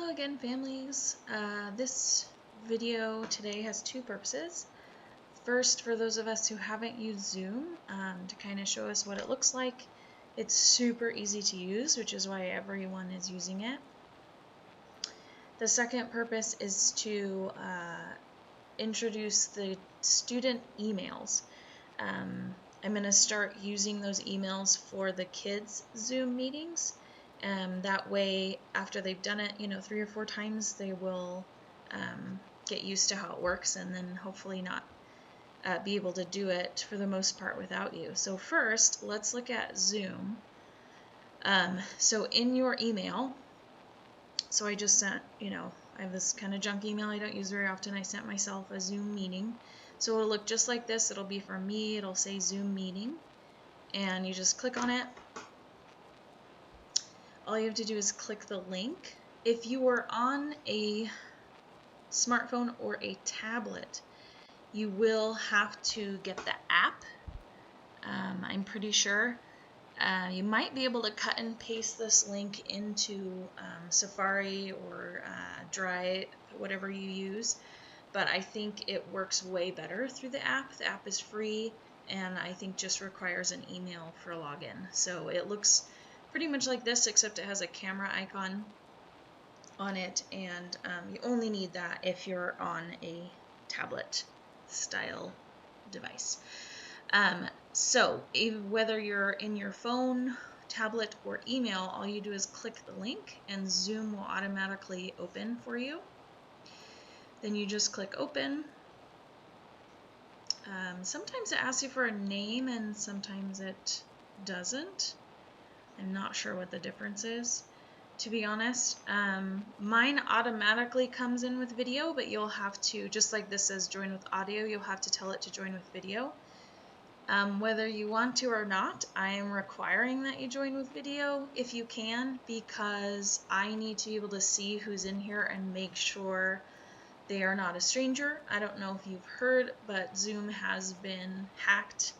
Hello again, families. This video today has two purposes. First, for those of us who haven't used Zoom, to kind of show us what it looks like. It's super easy to use, which is why everyone is using it. The second purpose is to introduce the student emails. I'm going to start using those emails for the kids' Zoom meetings. That way, after they've done it, 3 or 4 times, they will get used to how it works, and then hopefully not be able to do it for the most part without you. So first, let's look at Zoom. So in your email, so I just sent, I have this kind of junk email I don't use very often. I sent myself a Zoom meeting. So it'll look just like this. It'll be from me. It'll say Zoom meeting. And you just click on it. All you have to do is click the link. If you are on a smartphone or a tablet, you will have to get the app. I'm pretty sure. You might be able to cut and paste this link into Safari or Drive, whatever you use, but I think it works way better through the app. The app is free and I think just requires an email for login. So it looks pretty much like this, except it has a camera icon on it, and you only need that if you're on a tablet style device. So whether you're in your phone, tablet, or email, all you do is click the link and Zoom will automatically open for you. Then you just click open. Sometimes it asks you for a name and sometimes it doesn't. I'm not sure what the difference is, to be honest. Mine automatically comes in with video, but you'll have to, just like this says join with audio, you'll have to tell it to join with video. Whether you want to or not, I am requiring that you join with video if you can, because I need to be able to see who's in here and make sure they are not a stranger. I don't know if you've heard, but Zoom has been hacked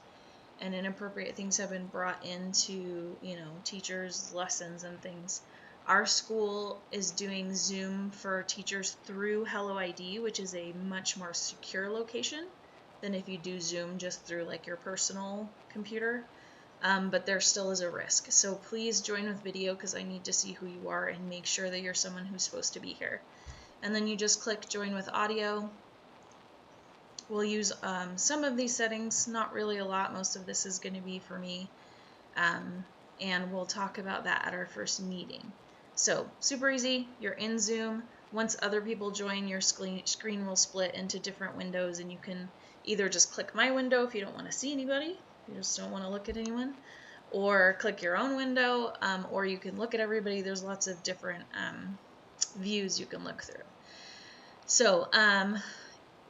and inappropriate things have been brought into, teachers' lessons and things. Our school is doing Zoom for teachers through Hello ID, which is a much more secure location than if you do Zoom just through like your personal computer. But there still is a risk. So please join with video because I need to see who you are and make sure that you're someone who's supposed to be here. And then you just click join with audio. We'll use some of these settings, not really a lot. Most of this is going to be for me. And we'll talk about that at our first meeting. So super easy. You're in Zoom. Once other people join, your screen will split into different windows, and you can either just click my window if you don't want to see anybody, you just don't want to look at anyone, or click your own window, or you can look at everybody. There's lots of different views you can look through. So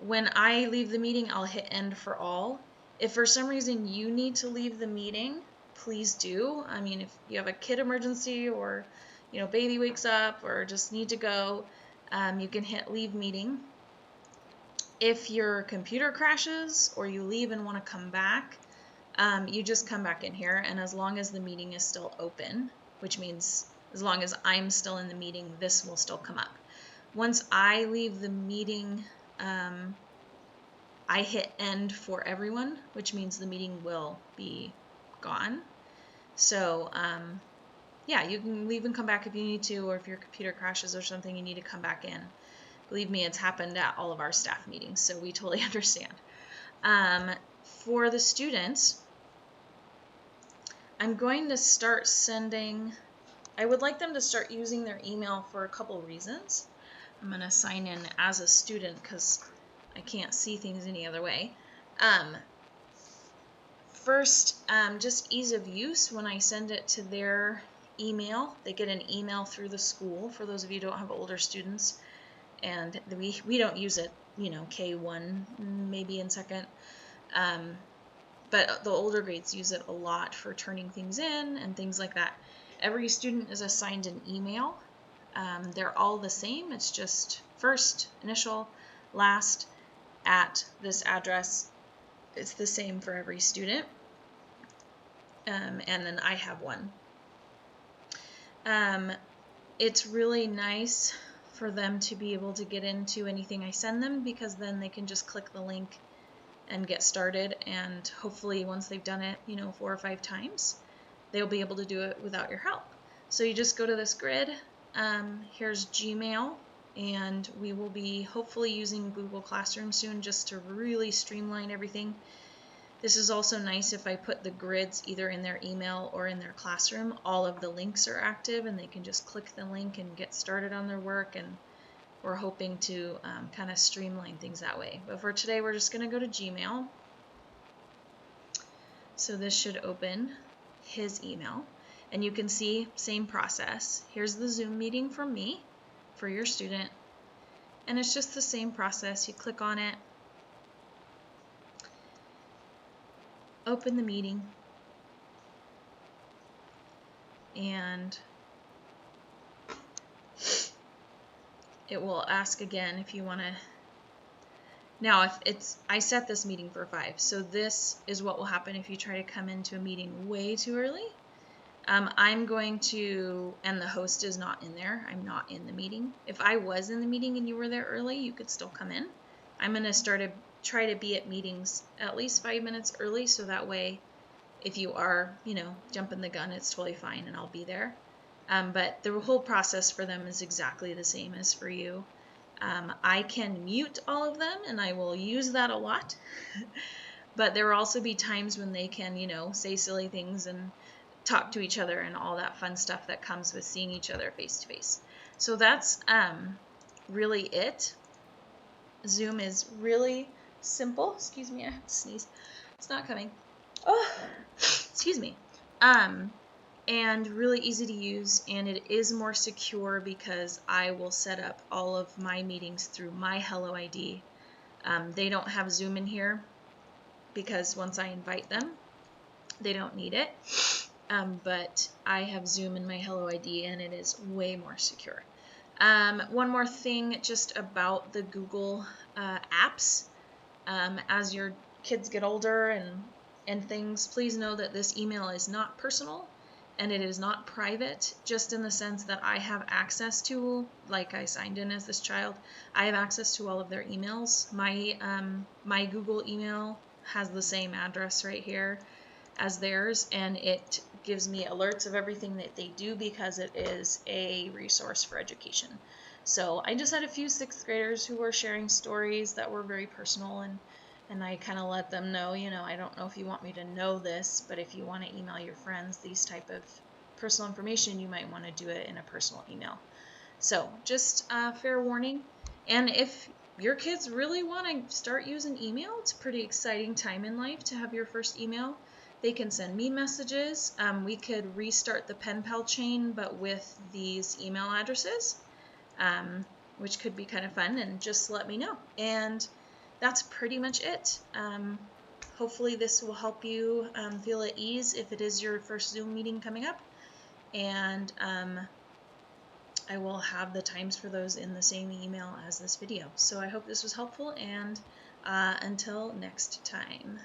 when I leave the meeting, I'll hit end for all. If for some reason you need to leave the meeting, please do. I mean, if you have a kid emergency or baby wakes up or just need to go, you can hit leave meeting. If your computer crashes or you leave and want to come back, you just come back in here, and as long as the meeting is still open, which means as long as I'm still in the meeting, this will still come up. Once I leave the meeting, I hit end for everyone, which means the meeting will be gone. So yeah, you can leave and come back if you need to, or if your computer crashes or something, you need to come back in. Believe me, it's happened at all of our staff meetings, so we totally understand. For the students, I'm going to start sending, I would like them to start using their email for a couple reasons. I'm going to sign in as a student because I can't see things any other way. First, just ease of use. When I send it to their email, they get an email through the school. For those of you who don't have older students, and we don't use it, K1 maybe in second, but the older grades use it a lot for turning things in and things like that. Every student is assigned an email. They're all the same. It's just first, initial, last, at this address. It's the same for every student. And then I have one. It's really nice for them to be able to get into anything I send them, because then they can just click the link and get started, and hopefully once they've done it, 4 or 5 times, they'll be able to do it without your help. So you just go to this grid. Here's Gmail, and we will be hopefully using Google Classroom soon just to really streamline everything. This is also nice if I put the grids either in their email or in their classroom. All of the links are active and they can just click the link and get started on their work, and we're hoping to kind of streamline things that way. But for today, we're just going to go to Gmail. So this should open his email, and you can see same process. Here's the Zoom meeting from me for your student, and it's just the same process. You click on it, open the meeting, and it will ask again if you want to. Now, I set this meeting for 5, so this is what will happen if you try to come into a meeting way too early. I'm going to, and the host is not in there. I'm not in the meeting. If I was in the meeting and you were there early, you could still come in. I'm going to try to be at meetings at least 5 minutes early, so that way, if you are, jumping the gun, it's totally fine, and I'll be there. But the whole process for them is exactly the same as for you. I can mute all of them, and I will use that a lot. But there will also be times when they can, say silly things and talk to each other and all that fun stuff that comes with seeing each other face to face. So that's really it. Zoom is really simple. Excuse me, I have to sneeze. It's not coming. Oh, excuse me. And really easy to use, and it is more secure because I will set up all of my meetings through my Hello ID. They don't have Zoom in here because once I invite them, they don't need it. But I have Zoom in my Hello ID, and it is way more secure. One more thing just about the Google apps. As your kids get older and things, please know that this email is not personal. And it is not private, just in the sense that I have access to, like I signed in as this child, I have access to all of their emails. My Google email has the same address right here as theirs, and it gives me alerts of everything that they do because it is a resource for education. So I just had a few 6th graders who were sharing stories that were very personal, and I kind of let them know, I don't know if you want me to know this, but if you want to email your friends these type of personal information, you might want to do it in a personal email. So just fair warning. And if your kids really want to start using email, it's a pretty exciting time in life to have your first email. They can send me messages. We could restart the pen pal chain, but with these email addresses, which could be kind of fun, and just let me know. And that's pretty much it. Hopefully this will help you feel at ease if it is your first Zoom meeting coming up. And I will have the times for those in the same email as this video. So I hope this was helpful, and until next time.